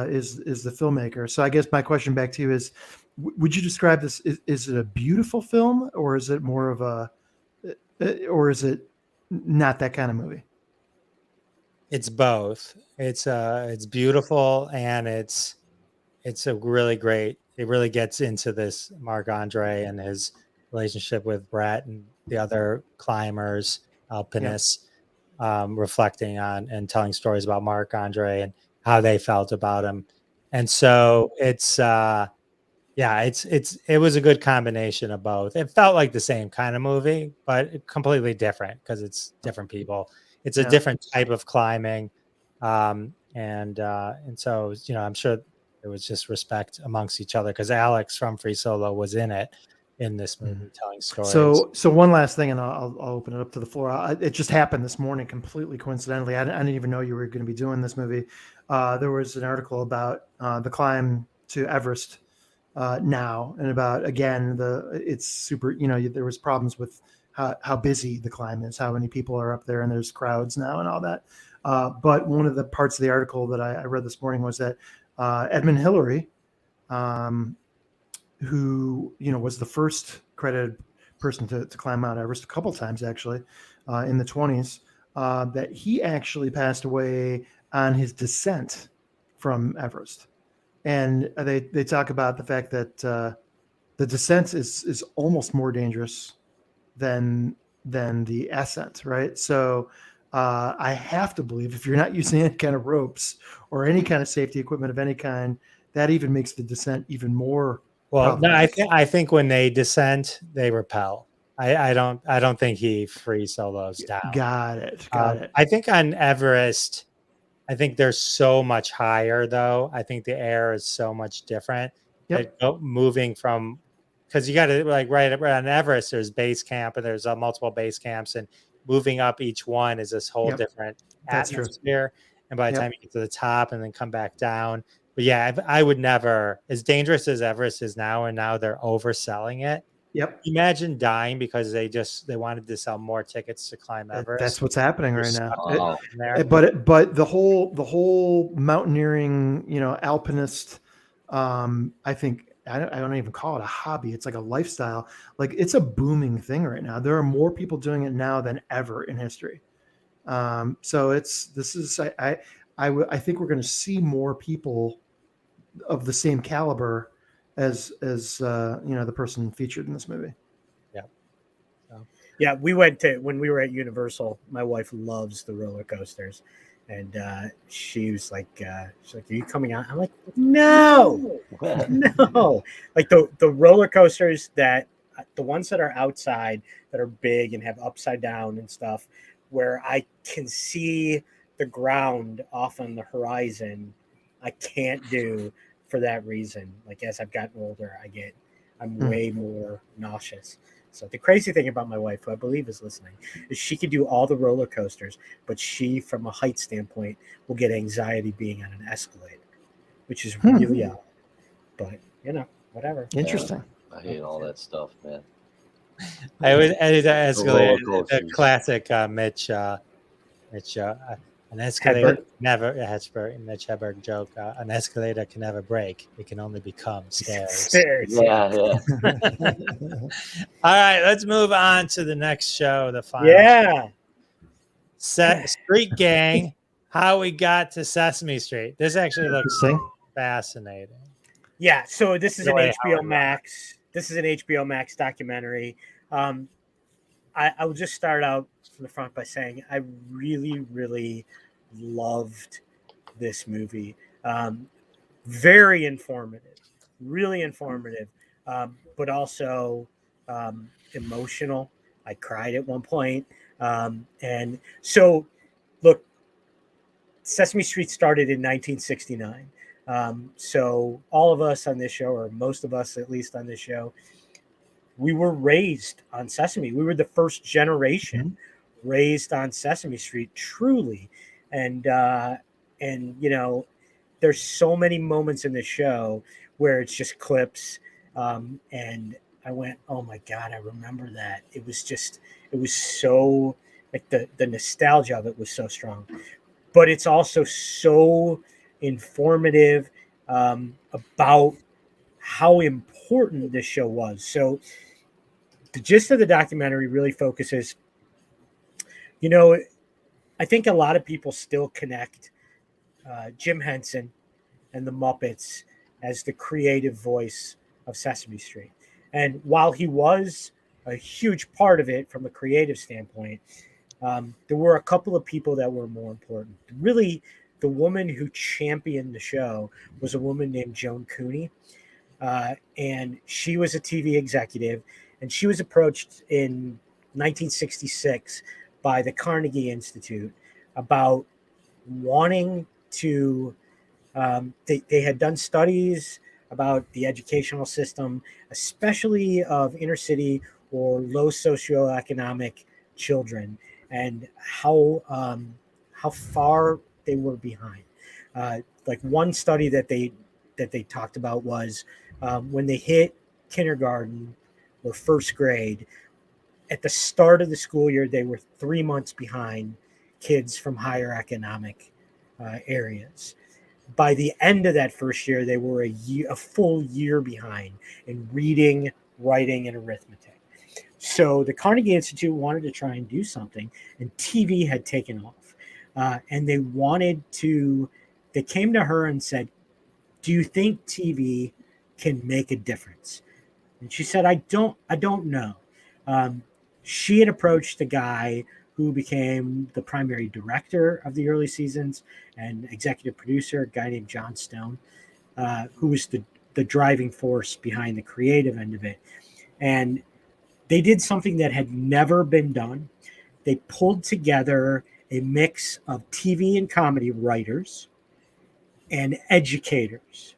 is the filmmaker. So I guess my question back to you is, would you describe this? Is it a beautiful film, or is it more of or is it not that kind of movie? It's both. It's beautiful, and it's a really great. It really gets into this Marc-Andre and his relationship with Brett and the other climbers, alpinists, reflecting on and telling stories about Marc-Andre and how they felt about him. And so it was a good combination of both. It felt like the same kind of movie, but completely different because it's different people. It's a different type of climbing. And so, I'm sure there was just respect amongst each other because Alex from Free Solo was in this movie telling stories. So one last thing, and I'll open it up to the floor. It just happened this morning, completely coincidentally. I didn't even know you were going to be doing this movie. There was an article about the climb to Everest now, and about, again, it's super, there was problems with how busy the climb is, how many people are up there, and there's crowds now and all that. But one of the parts of the article that I read this morning was that Edmund Hillary, who was the first credited person to climb Mount Everest a couple times actually in the 1920s, that he actually passed away on his descent from Everest. And they talk about the fact that the descent is almost more dangerous than than the ascent, right? So I have to believe if you're not using any kind of ropes or any kind of safety equipment of any kind, that even makes the descent even more. Well, no, problematic. I think when they descend, they rappel. I don't think he free solos down. Got it. I think on Everest, I think they're so much higher though. I think the air is so much different. Yep. That moving from, because you got to like right on Everest, there's base camp and there's multiple base camps, and moving up each one is this whole Yep. different That's true. atmosphere. And by the Yep. time you get to the top and then come back down, but yeah, I would never, as dangerous as Everest is now, and now they're overselling it. Yep. Imagine dying because they wanted to sell more tickets to climb Everest. That's what's happening You're right now. Wow. But the whole mountaineering, alpinist, I think I don't even call it a hobby. It's like a lifestyle. Like it's a booming thing right now. There are more people doing it now than ever in history. So I think we're going to see more people of the same caliber as the person featured in this movie. Yeah, we went to, when we were at Universal, my wife loves the roller coasters. And she was like, are you coming out? I'm like, no. Like the roller coasters the ones that are outside that are big and have upside down and stuff, where I can see the ground off on the horizon, I can't do for that reason. Like as I've gotten older, I'm way more nauseous. So the crazy thing about my wife, who I believe is listening, is she can do all the roller coasters, but she, from a height standpoint, will get anxiety being on an escalator, which is really odd. But whatever. Interesting. I hate all that stuff, man. I always edit the escalator. The classic Mitch an escalator Mitch Hedberg joke. An escalator can never break. It can only become stairs. Yeah. All right, let's move on to the next show. The final. Street Gang. How we got to Sesame Street. This actually looks fascinating. Yeah. So this is an HBO Max. This is an HBO Max documentary. I will just start out from the front by saying I really, really loved this movie. Very informative, really informative, but also emotional. I cried at one point. And so, look, Sesame Street started in 1969. So all of us on this show, or most of us at least on this show, we were raised on Sesame. We were the first generation raised on Sesame Street, truly. And there's so many moments in the show where it's just clips. And I went, oh my God, I remember that. It was so, like the nostalgia of it was so strong. But it's also so informative about how important this show was. So the gist of the documentary really focuses, I think a lot of people still connect Jim Henson and the Muppets as the creative voice of Sesame Street. And while he was a huge part of it from a creative standpoint, there were a couple of people that were more important. Really, the woman who championed the show was a woman named Joan Cooney. And she was a TV executive, and she was approached in 1966 by the Carnegie Institute about wanting to, they had done studies about the educational system, especially of inner city or low socioeconomic children, and how far they were behind. Like one study that they talked about was when they hit kindergarten or first grade, at the start of the school year, they were 3 months behind kids from higher economic areas. By the end of that first year, they were a full year behind in reading, writing, and arithmetic. So the Carnegie Institute wanted to try and do something, and TV had taken off. And they came to her and said, do you think TV can make a difference? And she said, I don't know. she had approached the guy who became the primary director of the early seasons and executive producer, a guy named John Stone, who was the driving force behind the creative end of it. And they did something that had never been done. They pulled together a mix of TV and comedy writers and educators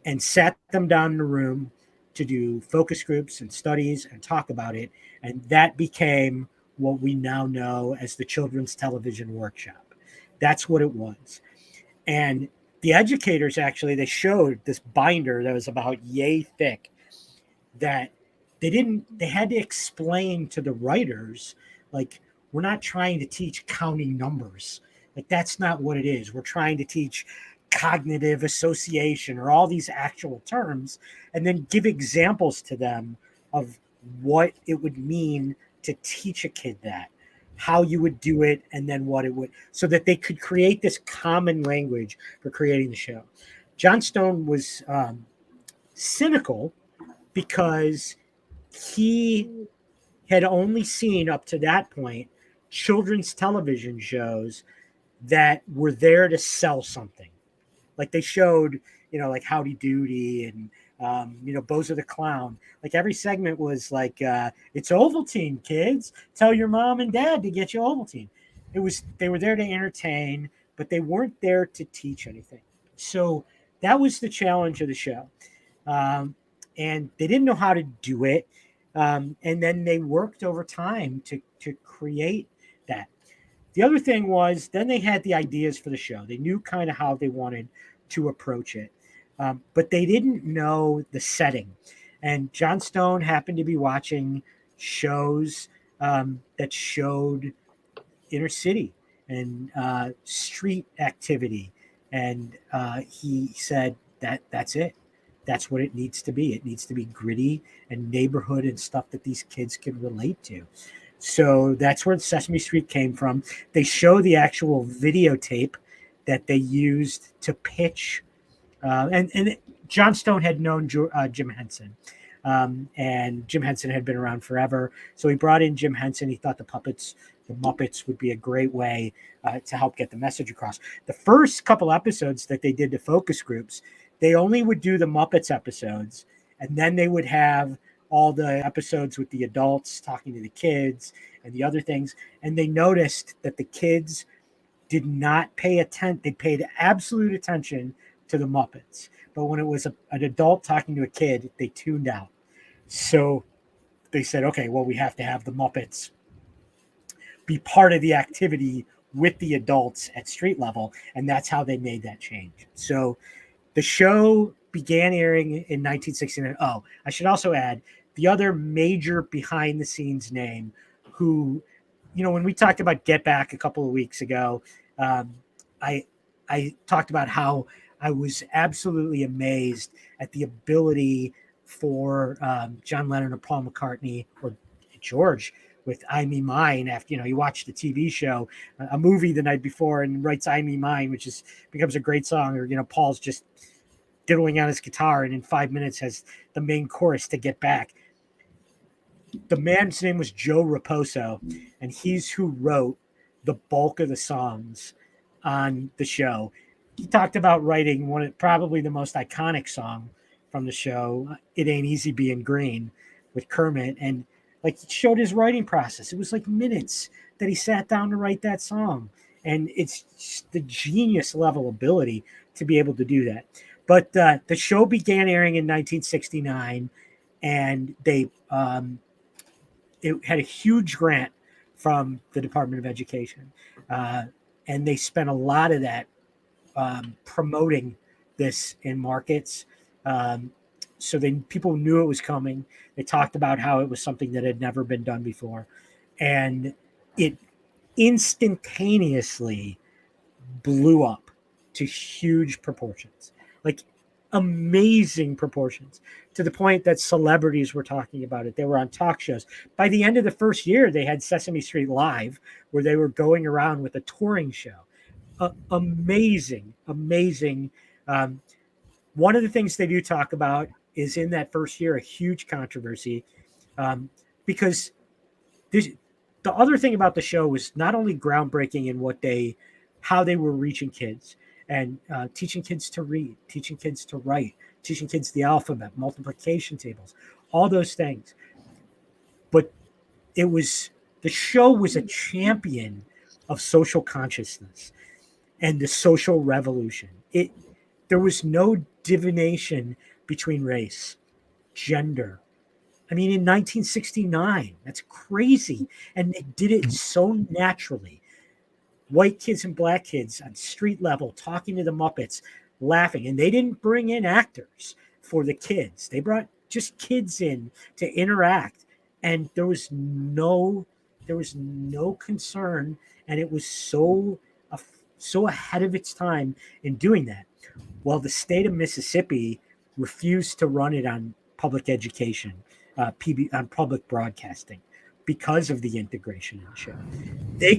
and sat them down in a room to do focus groups and studies and talk about it. And that became what we now know as the Children's Television Workshop. That's what it was. And the educators, actually, they showed this binder that was about yay thick that they had to explain to the writers, like, we're not trying to teach counting numbers. Like, that's not what it is. We're trying to teach cognitive association or all these actual terms, and then give examples to them of what it would mean to teach a kid that, how you would do it, and then what it would, so that they could create this common language for creating the show. John Stone was cynical because he had only seen up to that point children's television shows that were there to sell something. Like they showed, like Howdy Doody and, Bozo the Clown. Like every segment was like, it's Ovaltine, kids. Tell your mom and dad to get you Ovaltine. They were there to entertain, but they weren't there to teach anything. So that was the challenge of the show. And they didn't know how to do it. And then they worked over time to create that. The other thing was, then they had the ideas for the show. They knew kind of how they wanted to approach it. But they didn't know the setting. And John Stone happened to be watching shows that showed inner city and street activity. And he said that's it. That's what it needs to be. It needs to be gritty and neighborhood and stuff that these kids can relate to. So that's where Sesame Street came from. They show the actual videotape that they used to pitch. And John Stone had known Jim Henson. And Jim Henson had been around forever. So he brought in Jim Henson. He thought the Muppets would be a great way to help get the message across. The first couple episodes that they did to focus groups, they only would do the Muppets episodes, and then they would have all the episodes with the adults talking to the kids and the other things. And they noticed that the kids did not pay attention. They paid absolute attention to the Muppets. But when it was an adult talking to a kid, they tuned out. So they said, okay, well, we have to have the Muppets be part of the activity with the adults at street level. And that's how they made that change. So the show began airing in 1969. Oh, I should also add the other major behind the scenes name who, when we talked about Get Back a couple of weeks ago, I talked about how I was absolutely amazed at the ability for John Lennon or Paul McCartney or George with I Me Mine. After, you watch the TV show, a movie the night before and writes I Me Mine, which becomes a great song, or, Paul's just diddling on his guitar and in 5 minutes has the main chorus to Get Back. The man's name was Joe Raposo, and he's who wrote the bulk of the songs on the show. He talked about writing probably the most iconic song from the show, It Ain't Easy Being Green, with Kermit, and he showed his writing process. It was like minutes that he sat down to write that song, and it's just the genius level ability to be able to do that. But the show began airing in 1969, and it had a huge grant from the Department of Education, and they spent a lot of that promoting this in markets. So people knew it was coming. They talked about how it was something that had never been done before, and it instantaneously blew up to huge proportions. Amazing proportions, to the point that celebrities were talking about it. They were on talk shows. By the end of the first year, they had Sesame Street Live, where they were going around with a touring show. Amazing. One of the things they do talk about is in that first year, a huge controversy, because the other thing about the show was not only groundbreaking in how they were reaching kids and teaching kids to read, teaching kids to write, teaching kids the alphabet, multiplication tables, all those things. But the show was a champion of social consciousness and the social revolution. There was no divination between race, gender. I mean, in 1969, that's crazy. And they did it so naturally. White kids and black kids on street level talking to the Muppets, laughing. And they didn't bring in actors for the kids. They brought just kids in to interact. And there was no concern. And it was so ahead of its time in doing that. Well, the state of Mississippi refused to run it on public education, on public broadcasting, because of the integration in the show. They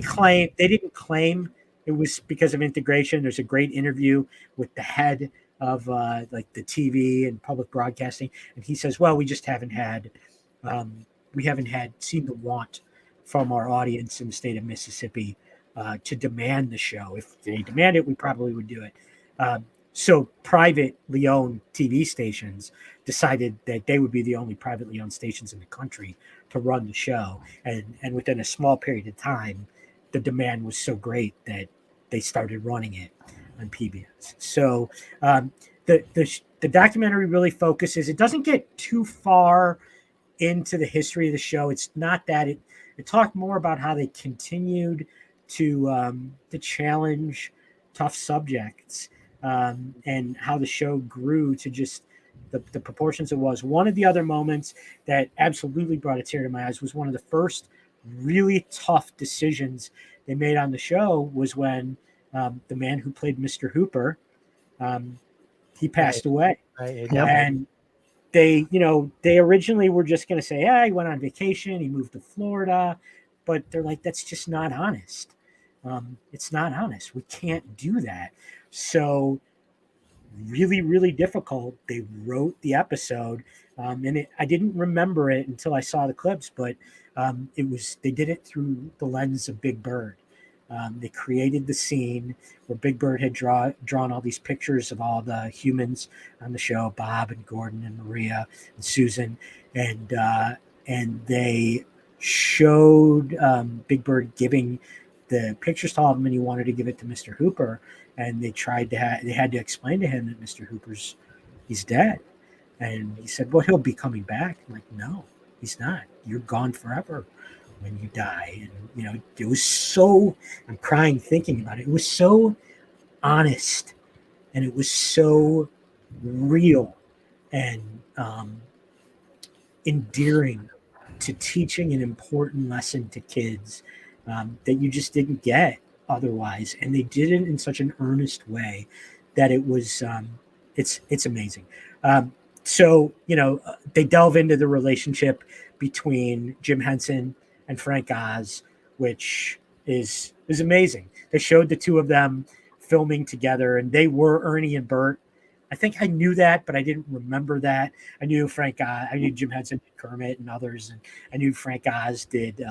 didn't claim it was because of integration. There's a great interview with the head of like the TV and public broadcasting, and he says, "Well, we just haven't had seen the want from our audience in the state of Mississippi to demand the show. If they demand it, we probably would do it." So privately owned TV stations decided that they would be the only privately owned stations in the country to run the show. And within a small period of time, the demand was so great that they started running it on PBS. So the documentary really focuses, it doesn't get too far into the history of the show. It's not that. It talked more about how they continued to challenge tough subjects, and how the show grew to just the proportions it was. One of the other moments that absolutely brought a tear to my eyes was one of the first really tough decisions they made on the show was when the man who played Mr. Hooper, he passed away. Right. And they originally were just going to say, he went on vacation, he moved to Florida, but they're like, that's just not honest. It's not honest. We can't do that. So really, really difficult. They wrote the episode, and I didn't remember it until I saw the clips, but they did it through the lens of Big Bird. They created the scene where Big Bird had drawn all these pictures of all the humans on the show, Bob and Gordon and Maria and Susan, and they showed Big Bird giving the pictures to all of them, and he wanted to give it to Mr. Hooper, and they had to explain to him that Mr. Hooper's he's dead, and he said, "Well, he'll be coming back." I'm like, "No, he's not. You're gone forever when you die." And it was so, I'm crying thinking about it. It was so honest, and it was so real and endearing to teaching an important lesson to kids that you just didn't get otherwise. And they did it in such an earnest way that it was it's amazing. So they delve into the relationship between Jim Henson and Frank Oz, which is amazing. They showed the two of them filming together, and they were Ernie and Bert. I think I knew that, but I didn't remember that. I knew I knew Jim Henson did Kermit and others, and I knew Frank Oz did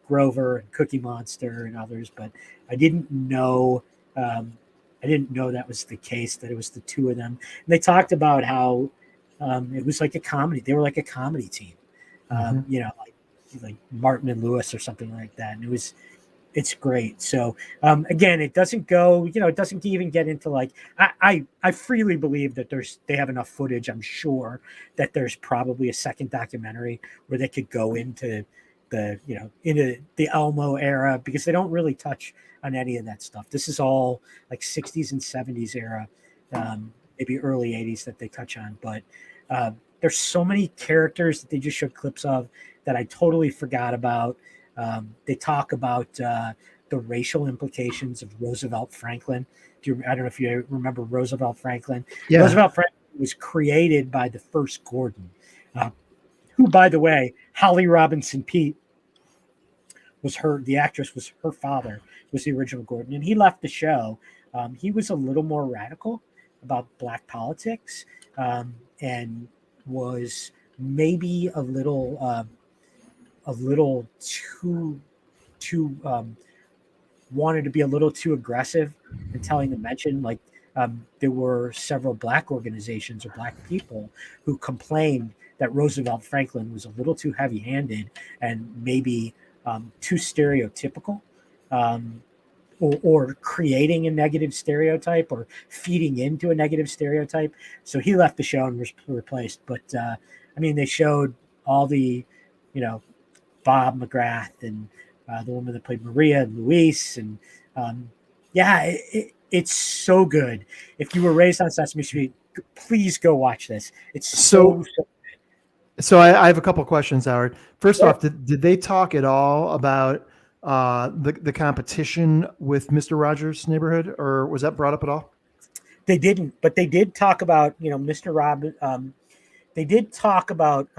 Grover and Cookie Monster and others, but I didn't know that was the case, that it was the two of them. And they talked about how it was like a comedy. They were like a comedy team, like Martin and Lewis or something like that. And it's great. So again, it doesn't go, it doesn't even get into like, I freely believe that they have enough footage. I'm sure that there's probably a second documentary where they could go into into the Elmo era, because they don't really touch on any of that stuff. This is all like 60s and 70s era, maybe early 80s that they touch on. But there's so many characters that they just showed clips of that I totally forgot about. They talk about the racial implications of Roosevelt Franklin. I don't know if you remember Roosevelt Franklin. Yeah. Roosevelt Franklin was created by the first Gordon, who, by the way, Holly Robinson Peete the actress was her father, was the original Gordon, and he left the show. He was a little more radical about black politics, and was maybe a little a little too wanted to be a little too aggressive in telling the mention. Like there were several black organizations or black people who complained that Roosevelt Franklin was a little too heavy-handed and maybe too stereotypical, or creating a negative stereotype or feeding into a negative stereotype. So he left the show and was replaced. But I mean, they showed all the, Bob McGrath and the woman that played Maria and Luis, and it's so good. If you were raised on Sesame Street, please go watch this. It's so So I have a couple questions, Howard. First off, did they talk at all about the competition with Mr. Rogers' Neighborhood, or was that brought up at all? They didn't, but they did talk about Mr. Rob. They did talk about.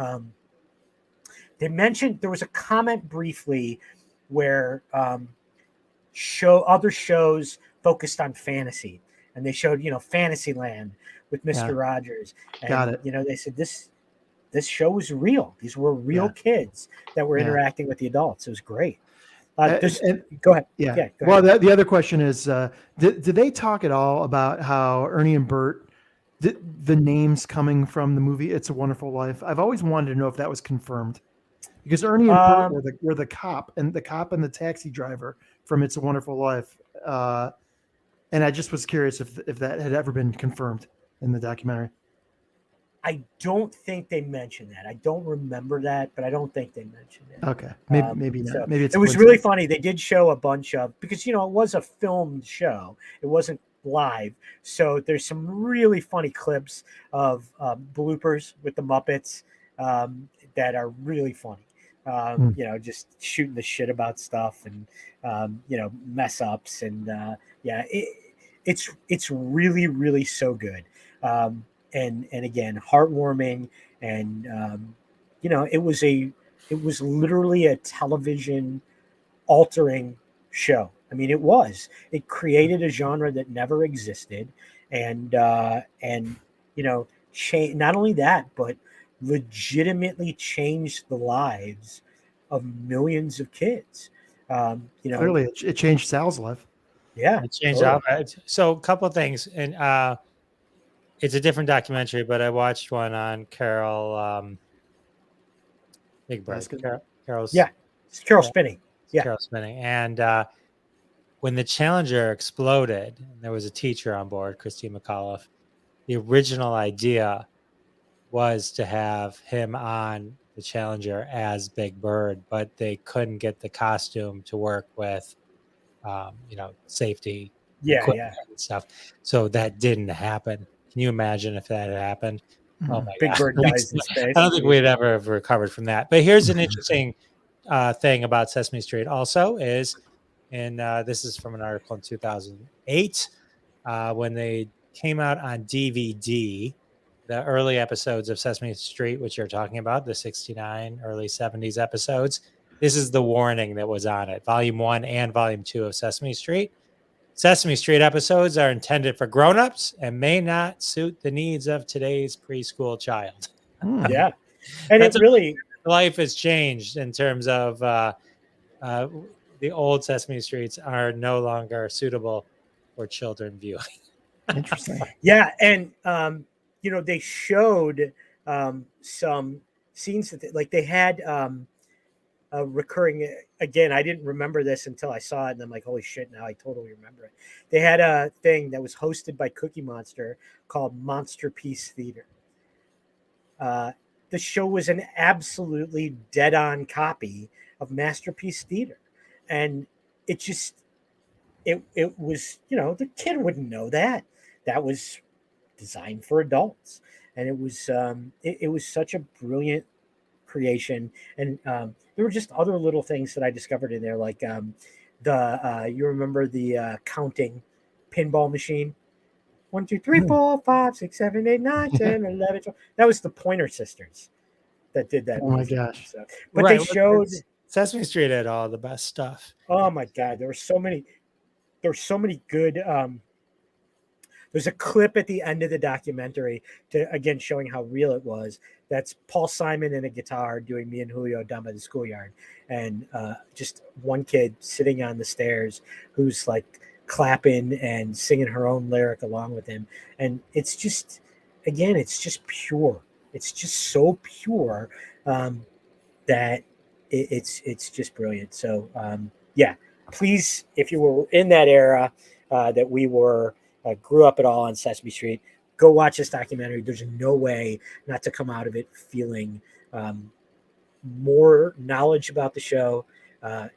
They mentioned there was a comment briefly where other shows focused on fantasy, and they showed Fantasyland with Mr. Rogers. And, Got it. They said this show was real. These were real kids that were interacting with the adults. It was great. Go ahead. Yeah. Go ahead. Well, the other question is, did they talk at all about how Ernie and Bert, the names coming from the movie It's a Wonderful Life? I've always wanted to know if that was confirmed, because Ernie and Bert were the cop and the taxi driver from It's a Wonderful Life, and I just was curious if that had ever been confirmed in the documentary. I don't think they mentioned that. I don't remember that, but I don't think they mentioned it. Okay, maybe not. So maybe it was really funny. They did show a bunch of, because it was a filmed show. It wasn't live, so there's some really funny clips of bloopers with the Muppets that are really funny. Just shooting the shit about stuff and mess ups, and it's really, really so good. And again, heartwarming, and it was literally a television altering show. I mean, it created a genre that never existed, and not only that, but legitimately changed the lives of millions of kids. Clearly, it changed Sal's life. Yeah, it changed our lives. So a couple of things, and it's a different documentary, but I watched one on Carol Big Bird. Carol Spinning. Yeah. Carol Spinning. And when the Challenger exploded, and there was a teacher on board, Christine McAuliffe, the original idea was to have him on the Challenger as Big Bird, but they couldn't get the costume to work with, safety equipment and stuff. So that didn't happen. Can you imagine if that had happened? Oh my Big God. Bird dies in space. I don't think we'd ever have recovered from that. But here's an interesting thing about Sesame Street also is, and this is from an article in 2008, when they came out on DVD, the early episodes of Sesame Street, which you're talking about, the 69 early 70s episodes. This is the warning that was on it. Volume 1 and Volume 2 of Sesame Street. Sesame Street episodes are intended for grown-ups and may not suit the needs of today's preschool child. Yeah. And life has changed in terms of the old Sesame Streets are no longer suitable for children viewing. Interesting. Yeah. And, they showed some scenes that they had a recurring, again, I didn't remember this until I saw it, and I'm like, holy shit, now I totally remember it. They had a thing that was hosted by Cookie Monster called Monster Piece Theater. The show was an absolutely dead-on copy of Masterpiece Theater. And it was, the kid wouldn't know that. That was designed for adults. And it was such a brilliant creation. And there were just other little things that I discovered in there, like you remember the counting pinball machine? 1, 2, 3, 4, 5, 6, 7, 8, 9, 10, 11, 12. That was the Pointer Sisters that did that. Oh my gosh. So, but they showed Sesame Street had all the best stuff. Oh my God, there were so many good There's a clip at the end of the documentary to again showing how real it was. That's Paul Simon and a guitar doing Me and Julio down by the schoolyard, and just one kid sitting on the stairs who's like clapping and singing her own lyric along with him. And it's just, again, it's just pure. It's just so pure that it's just brilliant. So yeah, please, if you were in that era that we were grew up at all on Sesame Street, go watch this documentary. There's no way not to come out of it feeling more knowledge about the show,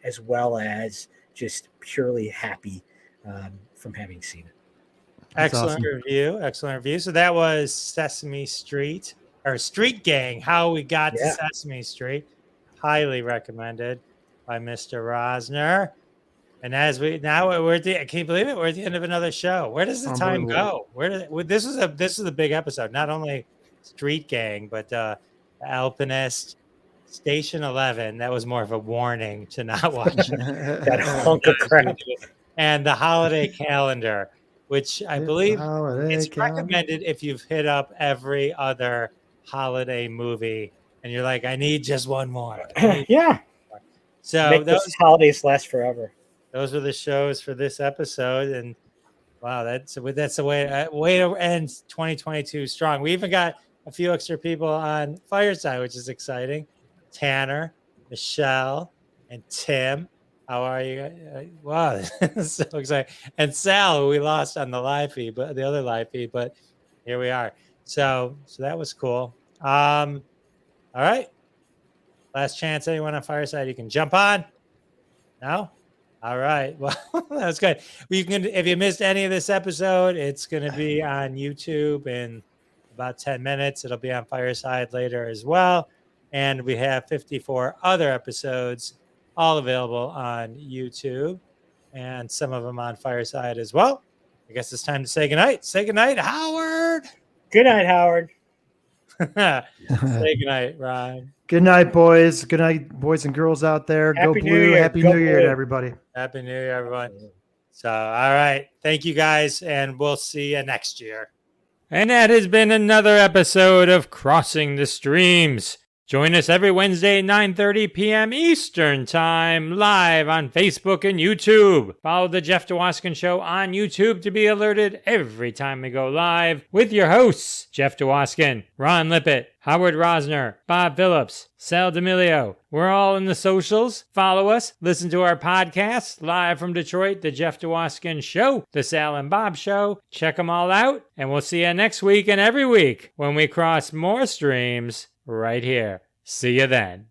as well as just purely happy from having seen it. That's Excellent awesome. review. Excellent review. So that was Sesame Street or Street Gang, How We Got to Yeah. Sesame Street. Highly recommended by Mr. Rosner. And as we're at the, I can't believe it, we're at the end of another show. Where does the time go? This is a big episode. Not only Street Gang, but Alpinist, Station 11. That was more of a warning to not watch That hunk of crap. And the holiday calendar, which I believe it's recommended if you've hit up every other holiday movie and you're like, I need just one more. Yeah. So Make those holidays last forever. Those are the shows for this episode, and wow, that's a way to end 2022 strong. We even got a few extra people on Fireside, which is exciting. Tanner, Michelle, and Tim. How are you? Wow, so exciting! And Sal, who we lost on the live feed, but the other live feed, but here we are. So that was cool. All right, last chance. Anyone on Fireside, you can jump on. No. All right. Well, that was good. You can, if you missed any of this episode, it's going to be on YouTube in about 10 minutes. It'll be on Fireside later as well. And we have 54 other episodes all available on YouTube and some of them on Fireside as well. I guess it's time to say goodnight. Say goodnight, Howard. Good night, Howard. Say goodnight, Ryan. Good night, boys. Good night, boys and girls out there. Happy Go New Blue. Year. Happy Go New Year Blue. to everybody. Happy New Year, everyone. So, all right. Thank you, guys, and we'll see you next year. And that has been another episode of Crossing the Streams. Join us every Wednesday at 9:30 p.m. Eastern Time, live on Facebook and YouTube. Follow the Jeff Dwoskin Show on YouTube to be alerted every time we go live with your hosts, Jeff Dwoskin, Ron Lippett, Howard Rosner, Bob Phillips, Sal D'Amelio. We're all in the socials. Follow us. Listen to our podcasts live from Detroit, the Jeff Dwoskin Show, the Sal and Bob Show. Check them all out, and we'll see you next week and every week when we cross more streams right here. See you then.